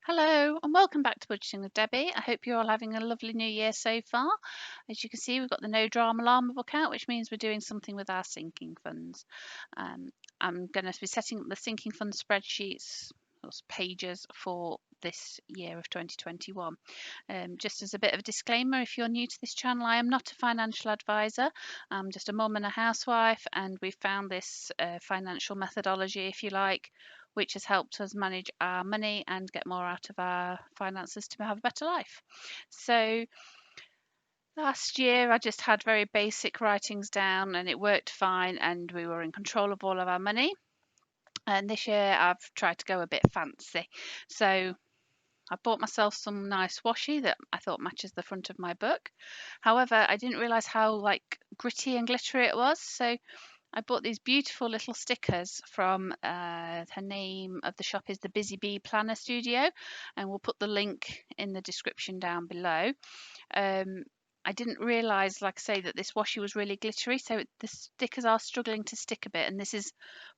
Hello and welcome back to Budgeting with Debbie. I hope you're all having a lovely new year so far. As you can see, we've got the No Drama Llama book out, which means we're doing something with our sinking funds. I'm going to be setting up the sinking fund spreadsheets or pages for this year of 2021. Just as a bit of a disclaimer, if you're new to this channel, I am not a financial advisor. I'm just a mum and a housewife, and we found this financial methodology, if you like, which has helped us manage our money and get more out of our finances to have a better life. So last year I just had very basic writings down and it worked fine and we were in control of all of our money. And this year I've tried to go a bit fancy. So I bought myself some nice washi that I thought matches the front of my book. However, I didn't realise how gritty and glittery it was. So I bought these beautiful little stickers from her name of the shop is the Busy Bee Planner Studio, and we'll put the link in the description down below. I didn't realise, like I say, that this washi was really glittery, so the stickers are struggling to stick a bit, and this is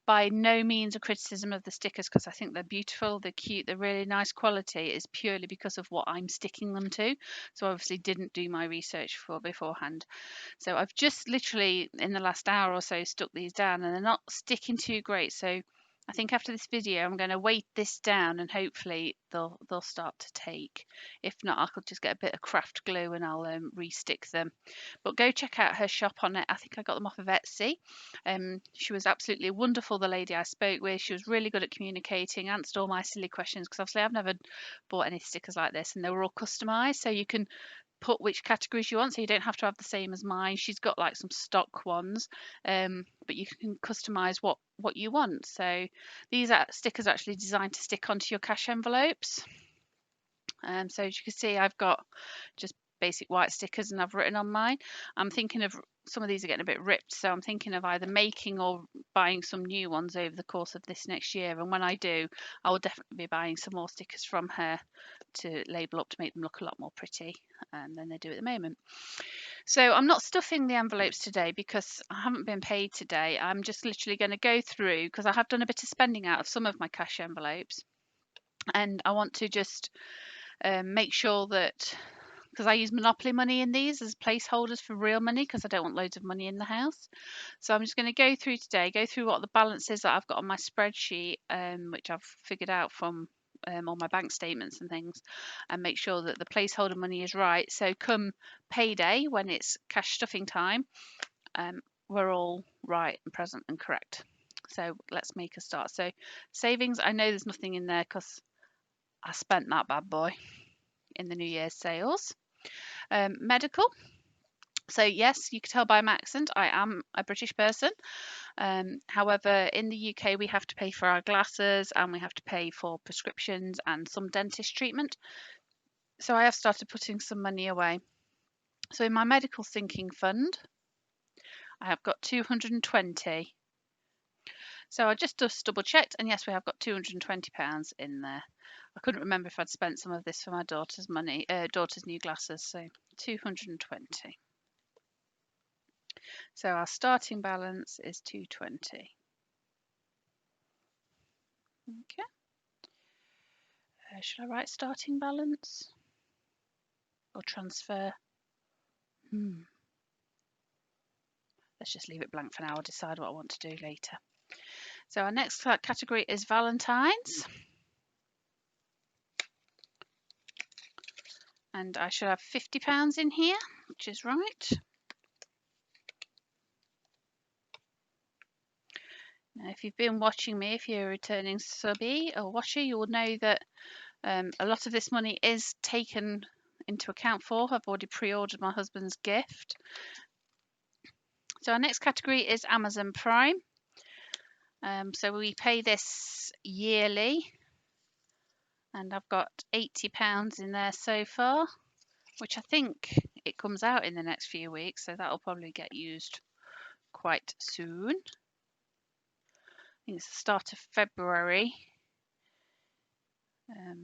by no means a criticism of the stickers because I think they're beautiful, they're cute, they're really nice quality. It's purely because of what I'm sticking them to. So I obviously didn't do my research beforehand. So I've just literally in the last hour or so stuck these down and they're not sticking too great. So I think after this video I'm going to weight this down and hopefully they'll start to take. If not, I could just get a bit of craft glue and I'll re-stick them. But go check out her shop on it. I think I got them off of Etsy. She was absolutely wonderful, the lady I spoke with. She was really good at communicating, answered all my silly questions because obviously I've never bought any stickers like this and they were all customized, so you can put which categories you want, so you don't have to have the same as mine. She's got like some stock ones, but you can customize what you want. So these are stickers actually designed to stick onto your cash envelopes. So as you can see, I've got just basic white stickers and I've written on mine. I'm thinking of some of these are getting a bit ripped, so I'm thinking of either making or buying some new ones over the course of this next year. And when I do, I will definitely be buying some more stickers from her to label up to make them look a lot more pretty than they do at the moment. So I'm not stuffing the envelopes today because I haven't been paid today. I'm just literally going to go through because I have done a bit of spending out of some of my cash envelopes, and I want to just make sure that, because I use Monopoly money in these as placeholders for real money because I don't want loads of money in the house. So I'm just going to go through today, go through what the balance is that I've got on my spreadsheet, which I've figured out from all my bank statements and things, and make sure that the placeholder money is right. So come payday, when it's cash stuffing time, we're all right and present and correct. So let's make a start. So savings, I know there's nothing in there because I spent that bad boy in the New Year's sales. Medical. So yes, you can tell by my accent, I am a British person. However, in the UK, we have to pay for our glasses and we have to pay for prescriptions and some dentist treatment. So I have started putting some money away. So in my medical sinking fund, I have got 220. So I just double checked, and yes, we have got £220 in there. I couldn't remember if I'd spent some of this for my daughter's new glasses, so 220. So our starting balance is 220. Okay. Should I write starting balance or transfer? Let's just leave it blank for now. I'll decide what I want to do later. So our next category is Valentine's. And I should have £50 in here, which is right. Now, if you've been watching me, if you're a returning subby or watcher, you will know that a lot of this money is taken into account for. I've already pre-ordered my husband's gift. So our next category is Amazon Prime. So we pay this yearly, and I've got £80 in there so far, which I think it comes out in the next few weeks, so that'll probably get used quite soon. I think it's the start of February.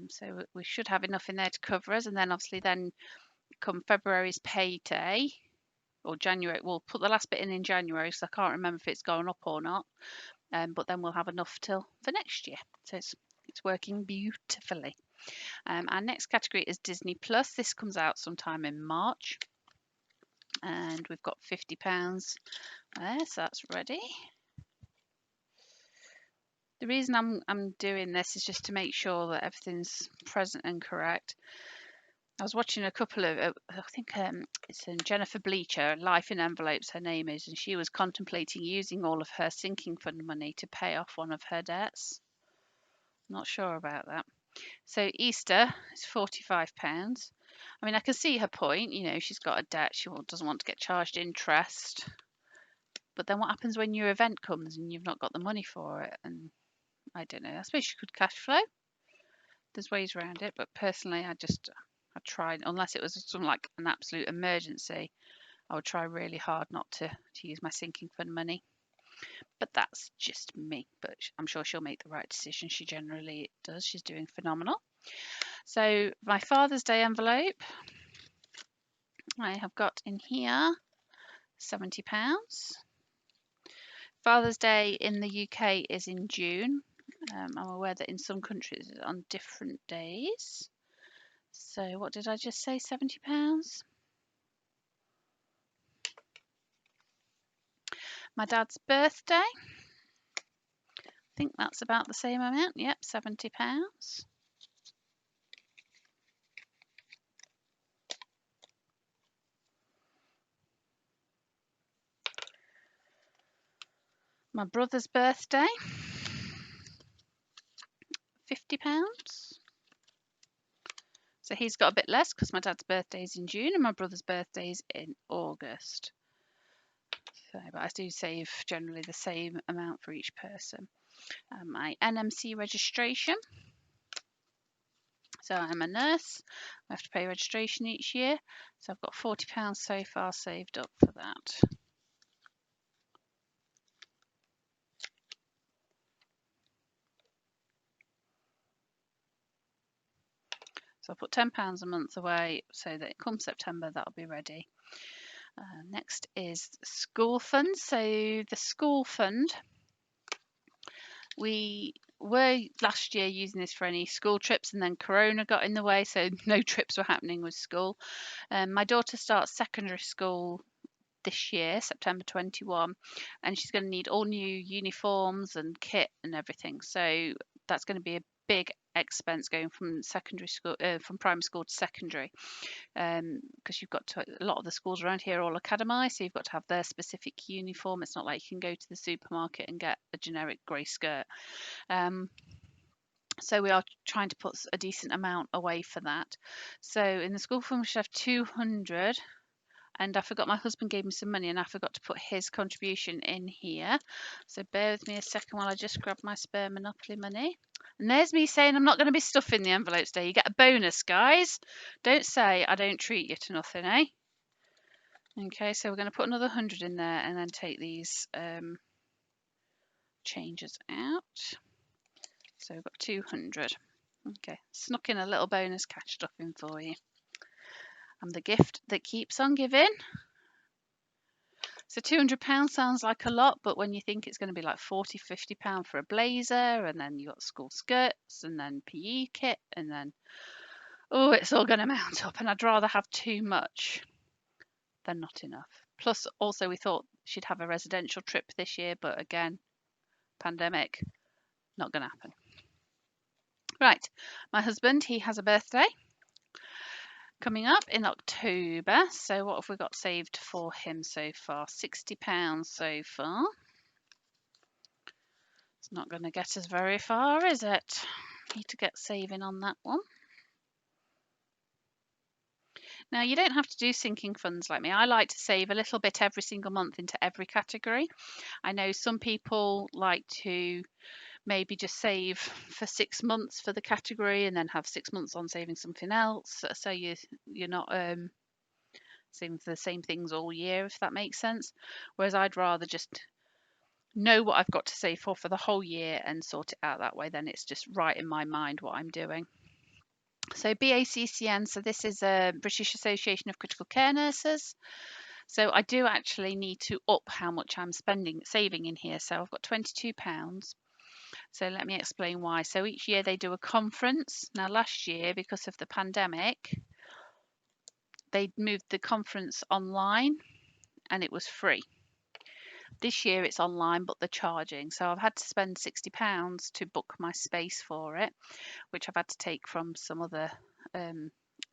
So we should have enough in there to cover us, and then obviously then come February's payday, or January, we'll put the last bit in January, because I can't remember if it's going up or not, but then we'll have enough till for next year, so it's working beautifully. Our next category is Disney Plus. This comes out sometime in March, and we've got £50 there, so that's ready. The reason I'm doing this is just to make sure that everything's present and correct. I was watching a couple of, I think it's Jennifer Bleacher, Life in Envelopes, her name is, and she was contemplating using all of her sinking fund money to pay off one of her debts. Not sure about that. So Easter is £45. I mean, I can see her point. You know, she's got a debt. She doesn't want to get charged interest. But then what happens when your event comes and you've not got the money for it? And I don't know. I suppose you could cash flow. There's ways around it. But personally, I tried, unless it was something like an absolute emergency, I would try really hard not to use my sinking fund money. But that's just me. But I'm sure she'll make the right decision. She generally does. She's doing phenomenal. So my Father's Day envelope, I have got in here £70. Father's Day in the UK is in June. I'm aware that in some countries it's on different days. So what did I just say, £70? My dad's birthday, I think that's about the same amount. Yep, £70. My brother's birthday, £50. So he's got a bit less because my dad's birthday is in June and my brother's birthday is in August. So, but I do save generally the same amount for each person. My NMC registration. So I'm a nurse. I have to pay registration each year. So I've got £40 so far saved up for that. So I'll put £10 a month away so that come September that'll be ready. Next is school funds. So the school fund, we were last year using this for any school trips, and then Corona got in the way, so no trips were happening with school. My daughter starts secondary school this year, September 21, and she's going to need all new uniforms and kit and everything. So that's going to be a big expense going from secondary school, from primary school to secondary, because you've got to, a lot of the schools around here are all academised, so you've got to have their specific uniform. It's not like you can go to the supermarket and get a generic grey skirt. So we are trying to put a decent amount away for that. So in the school fund we should have 200. And I forgot, my husband gave me some money and I forgot to put his contribution in here. So bear with me a second while I just grab my spare Monopoly money. And there's me saying I'm not going to be stuffing the envelopes today. You get a bonus, guys. Don't say I don't treat you to nothing, eh? Okay, so we're going to put another 100 in there and then take these changes out. So we've got 200. Okay, snuck in a little bonus cash stuffing for you. I'm the gift that keeps on giving. So £200 sounds like a lot, but when you think it's going to be like £40, £50 for a blazer, and then you got school skirts, and then PE kit, and then, oh, it's all going to mount up, and I'd rather have too much than not enough. Plus, also, we thought she'd have a residential trip this year, but again, pandemic, not going to happen. Right, my husband, he has a birthday coming up in October. So what have we got saved for him so far? £60 so far. It's not going to get us very far, is it? Need to get saving on that one. Now, you don't have to do sinking funds like me. I like to save a little bit every single month into every category. I know some people like to maybe just save for 6 months for the category and then have 6 months on saving something else. So you're not saving for the same things all year, if that makes sense. Whereas I'd rather just know what I've got to save for the whole year and sort it out that way. Then it's just right in my mind what I'm doing. So BACCN, so this is a British Association of Critical Care Nurses. So I do actually need to up how much I'm saving in here. So I've got £22. So let me explain why. So each year they do a conference. Now last year, because of the pandemic, they moved the conference online and it was free. This year it's online, but they're charging. So I've had to spend £60 to book my space for it, which I've had to take from some other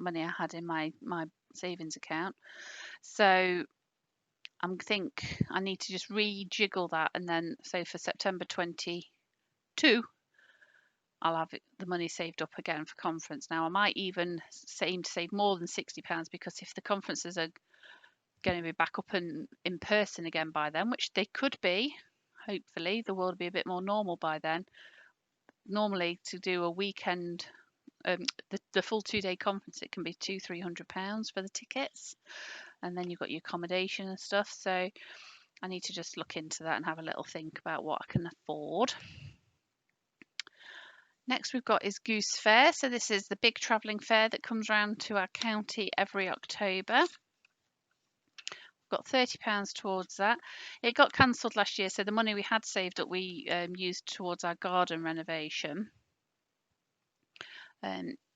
money I had in my savings account. So think I need to just rejiggle that, and then so for September 22, I'll have the money saved up again for conference. Now I might even aim to save more than £60 because if the conferences are going to be back up and in person again by then, which they could be, hopefully the world will be a bit more normal by then. Normally to do a weekend, the full 2-day conference, it can be £200-300 for the tickets, and then you've got your accommodation and stuff. So I need to just look into that and have a little think about what I can afford. Next we've got is Goose Fair. So this is the big travelling fair that comes round to our county every October. Got £30 towards that. It got cancelled last year, so the money we had saved up we used towards our garden renovation.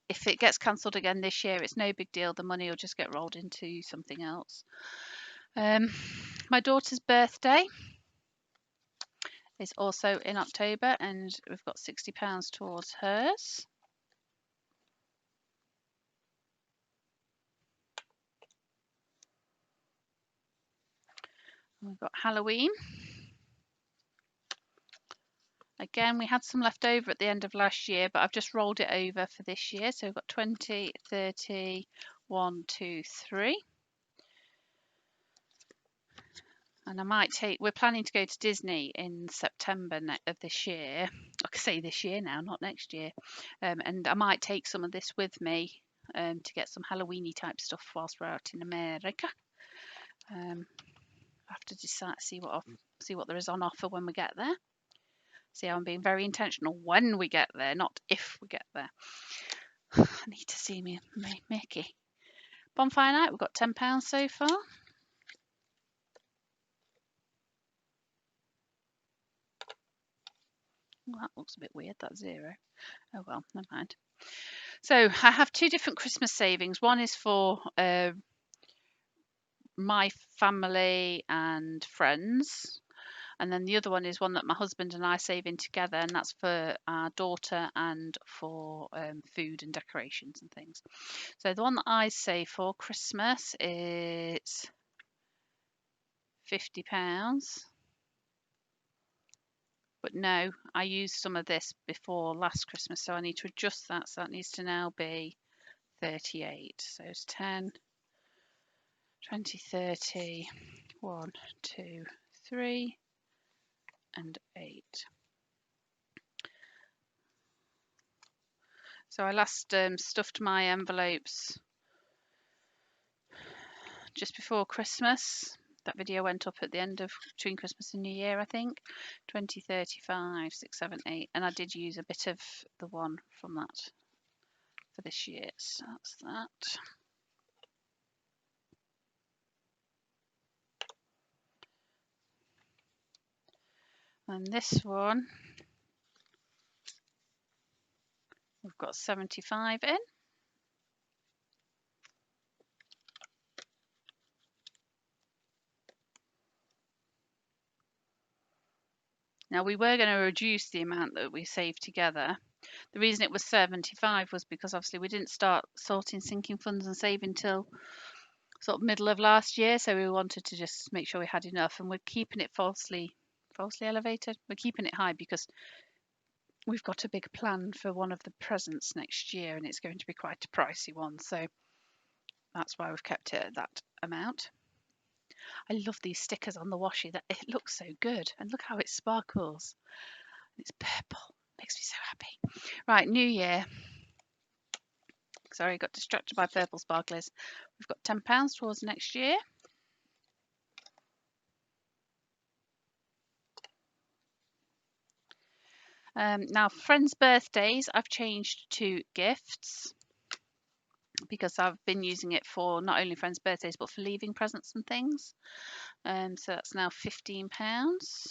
If it gets cancelled again this year, it's no big deal. The money will just get rolled into something else. My daughter's birthday is also in October, and we've got £60 towards hers. We've got Halloween. Again, we had some left over at the end of last year, but I've just rolled it over for this year. So we've got 20, 30, 1, 2, 3. And we're planning to go to Disney in September of this year. I can say this year now, not next year. And I might take some of this with me to get some Halloweeny type stuff whilst we're out in America. I have to decide, see what there is on offer when we get there. See, I'm being very intentional when we get there, not if we get there. I need to see me Mickey. Bonfire night, we've got £10 so far. Well, that looks a bit weird, that zero. Oh well, never mind. So I have two different Christmas savings. One is for my family and friends. And then the other one is one that my husband and I save in together, and that's for our daughter and for food and decorations and things. So the one that I save for Christmas is £50. But no, I used some of this before last Christmas, so I need to adjust that. So that needs to now be 38. So it's 10, 20, 30, 1, 2, 3, and 8. So I last stuffed my envelopes just before Christmas. That video went up at the end of between Christmas and New Year, I think. 20, 35, 6, 7, 8. And I did use a bit of the one from that for this year. So that's that. And this one, we've got 75 in. Now we were going to reduce the amount that we saved together. The reason it was 75 was because obviously we didn't start sorting sinking funds and saving till sort of middle of last year, so we wanted to just make sure we had enough, and we're keeping it falsely elevated. We're keeping it high because we've got a big plan for one of the presents next year, and it's going to be quite a pricey one. So that's why we've kept it at that amount. I love these stickers on the washi. That it looks so good, and look how it sparkles. It's purple. Makes me so happy. Right, new year. Sorry, got distracted by purple sparklers. We've got £10 towards next year. Now, friends' birthdays, I've changed to gifts because I've been using it for not only friends' birthdays but for leaving presents and things. So that's now £15. So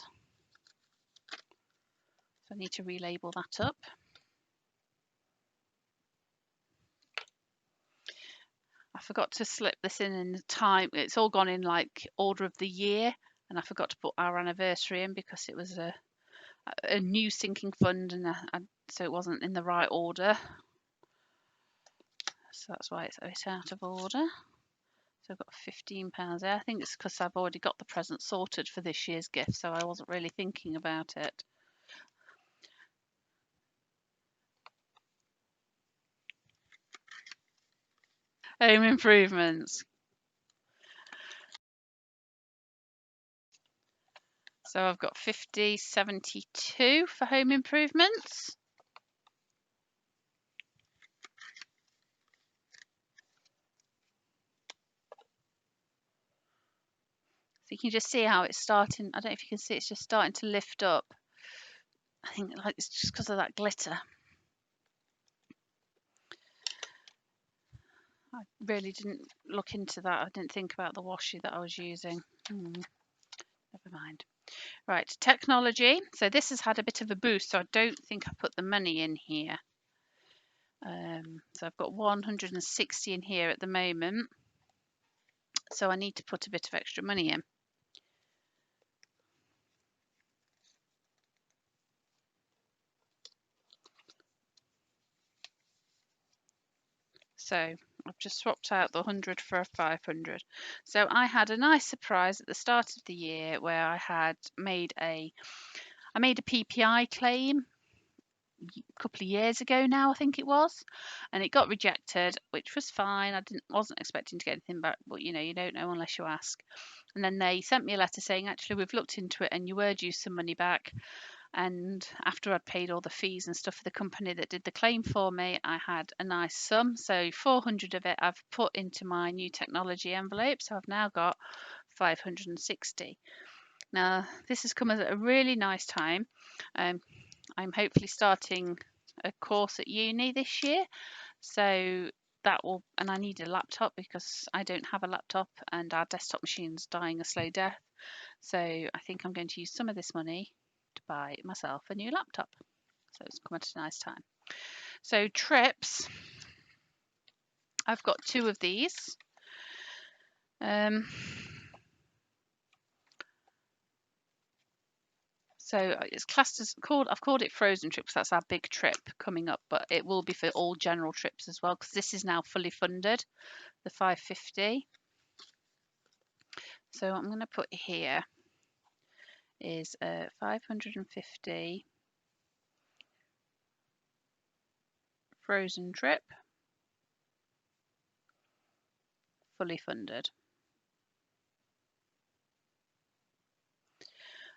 I need to relabel that up. I forgot to slip this in the time. It's all gone in like order of the year, and I forgot to put our anniversary in because it was a new sinking fund, and so it wasn't in the right order. So that's why it's a bit out of order. So I've got £15 there. I think it's because I've already got the present sorted for this year's gift, so I wasn't really thinking about it. Home improvements. So I've got 50.72 for home improvements. So you can just see how it's starting. I don't know if you can see, it's just starting to lift up. I think like it's just because of that glitter. I really didn't look into that. I didn't think about the washi that I was using. Never mind. Right, technology. So this has had a bit of a boost, so I don't think I put the money in here. So I've got 160 in here at the moment. So I need to put a bit of extra money in. So I've just swapped out the 100 for a 500. So I had a nice surprise at the start of the year where I had made a PPI claim a couple of years ago now, I think it was, and it got rejected, which was fine. I wasn't expecting to get anything back, but you don't know unless you ask. And then they sent me a letter saying, actually, we've looked into it and you were due some money back. And after I'd paid all the fees and stuff for the company that did the claim for me, I had a nice sum. So 400 of it I've put into my new technology envelope. So I've now got 560. Now, this has come at a really nice time. I'm hopefully starting a course at uni this year. So that will, and I need a laptop because I don't have a laptop and our desktop machine's dying a slow death. So I think I'm going to use some of this money to buy myself a new laptop. So it's come at a nice time. So trips, I've got 2 of these. So it's classed as I've called it frozen trips. That's our big trip coming up, but it will be for all general trips as well because this is now fully funded, the 550. So I'm going to put here is a 550 frozen trip, fully funded.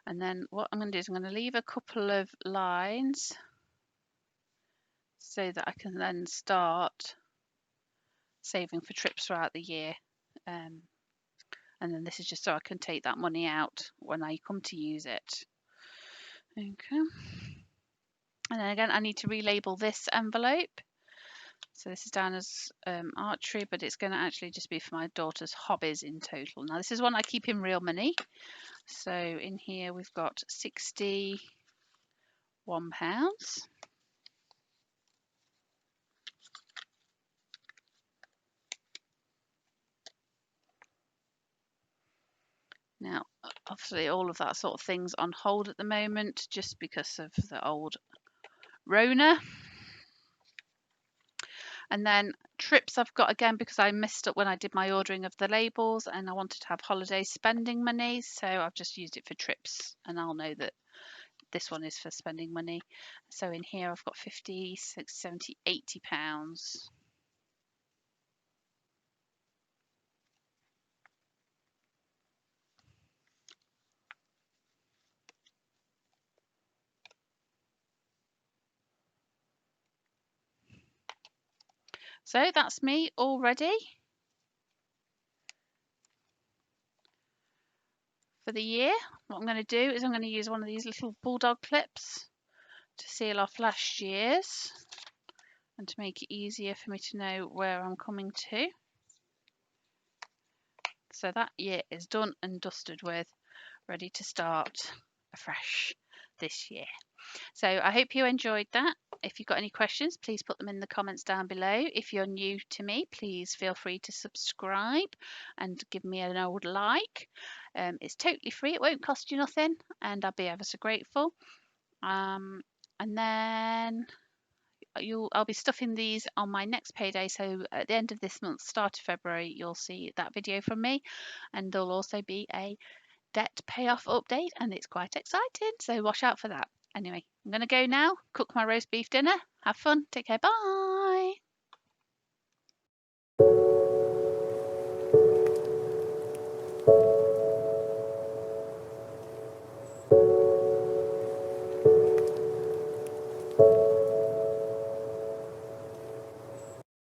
And then what I'm going to do is I'm going to leave a couple of lines so that I can then start saving for trips throughout the year. And then this is just so I can take that money out when I come to use it. Okay. And then again, I need to relabel this envelope. So this is down as archery, but it's going to actually just be for my daughter's hobbies in total. Now this is one I keep in real money. So in here we've got £61. Now, obviously all of that sort of thing's on hold at the moment just because of the old Rona. And then trips I've got again because I missed up when I did my ordering of the labels and I wanted to have holiday spending money. So I've just used it for trips and I'll know that this one is for spending money. So in here I've got 50, 60, 70, £80. So that's me all ready for the year. What I'm going to do is I'm going to use one of these little bulldog clips to seal off last year's and to make it easier for me to know where I'm coming to. So that year is done and dusted with, ready to start afresh this year. So I hope you enjoyed that. If you've got any questions, please put them in the comments down below. If you're new to me, please feel free to subscribe and give me an old like. It's totally free, it won't cost you nothing, and I'll be ever so grateful. And then I'll be stuffing these on my next payday, so at the end of this month, start of February, you'll see that video from me, and there'll also be a debt payoff update, and it's quite exciting, so watch out for that. Anyway, I'm going to go now, cook my roast beef dinner, have fun, take care, bye.